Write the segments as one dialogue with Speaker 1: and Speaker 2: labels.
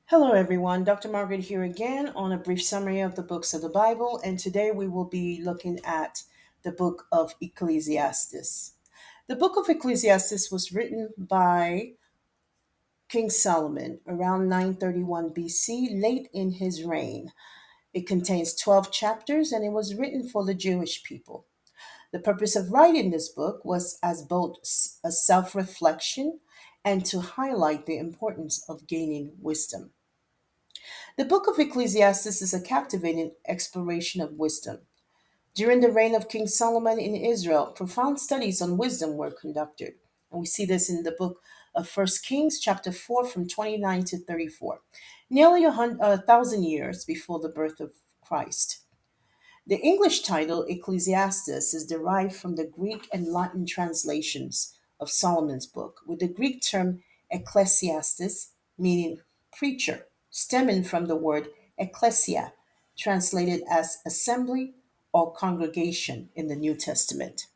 Speaker 1: Hello, everyone. Dr. Margaret here again on a brief summary of the books of the Bible. And today we will be looking at the book of Ecclesiastes. The book of Ecclesiastes was written by King Solomon around 931 BC, late in his reign. It contains 12 chapters and it was written for the Jewish people. The purpose of writing this book was as both a self reflection and to highlight the importance of gaining wisdom. The book of Ecclesiastes is a captivating exploration of wisdom. During the reign of King Solomon in Israel, profound studies on wisdom were conducted. And we see this in the book of First Kings, chapter 4, from 29 to 34, nearly a thousand years before the birth of Christ. The English title Ecclesiastes is derived from the Greek and Latin translations of Solomon's book, with the Greek term Ecclesiastes meaning preacher, stemming from the word ecclesia, translated as assembly or congregation in the New Testament.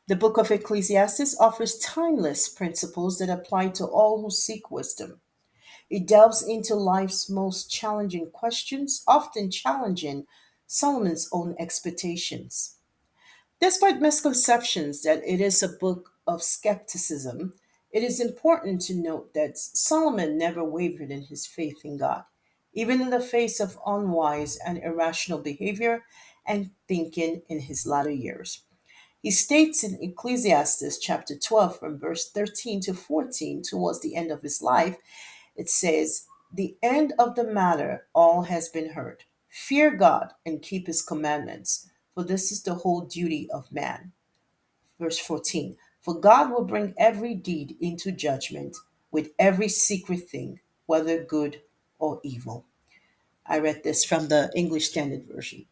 Speaker 1: The book of Ecclesiastes offers timeless principles that apply to all who seek wisdom. It delves into life's most challenging questions, often challenging Solomon's own expectations. Despite misconceptions that it is a book of skepticism, it is important to note that Solomon never wavered in his faith in God, even in the face of unwise and irrational behavior and thinking in his latter years. He states in Ecclesiastes chapter 12, from verse 13 to 14, towards the end of his life, it says, "The end of the matter all has been heard. Fear God and keep his commandments, for this is the whole duty of man." Verse 14, "For God will bring every deed into judgment with every secret thing, whether good or evil." I read this from the English Standard Version.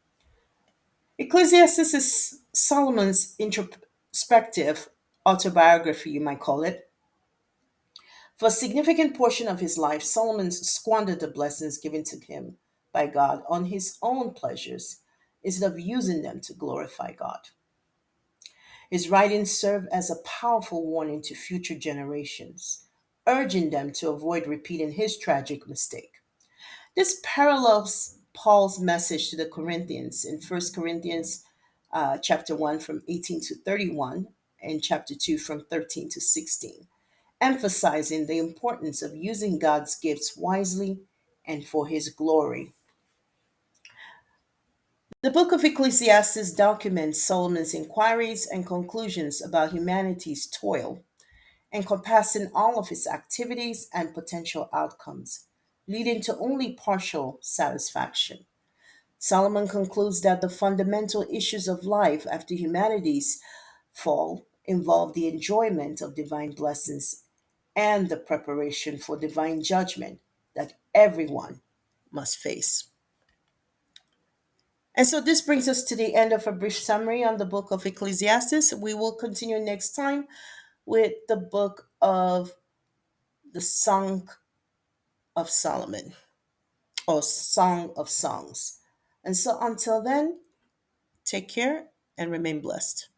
Speaker 1: Ecclesiastes is Solomon's introspective autobiography, you might call it. For a significant portion of his life, Solomon squandered the blessings given to him by God on his own pleasures instead of using them to glorify God. His writings serve as a powerful warning to future generations, urging them to avoid repeating his tragic mistake. This parallels Paul's message to the Corinthians in 1 Corinthians chapter 1 from 18 to 31 and chapter 2 from 13 to 16, emphasizing the importance of using God's gifts wisely and for his glory. The book of Ecclesiastes documents Solomon's inquiries and conclusions about humanity's toil, encompassing all of its activities and potential outcomes, leading to only partial satisfaction. Solomon concludes that the fundamental issues of life after humanity's fall involve the enjoyment of divine blessings and the preparation for divine judgment that everyone must face. And so this brings us to the end of a brief summary on the book of Ecclesiastes. We will continue next time with the book of the Song of Solomon or Song of Songs. And so until then, take care and remain blessed.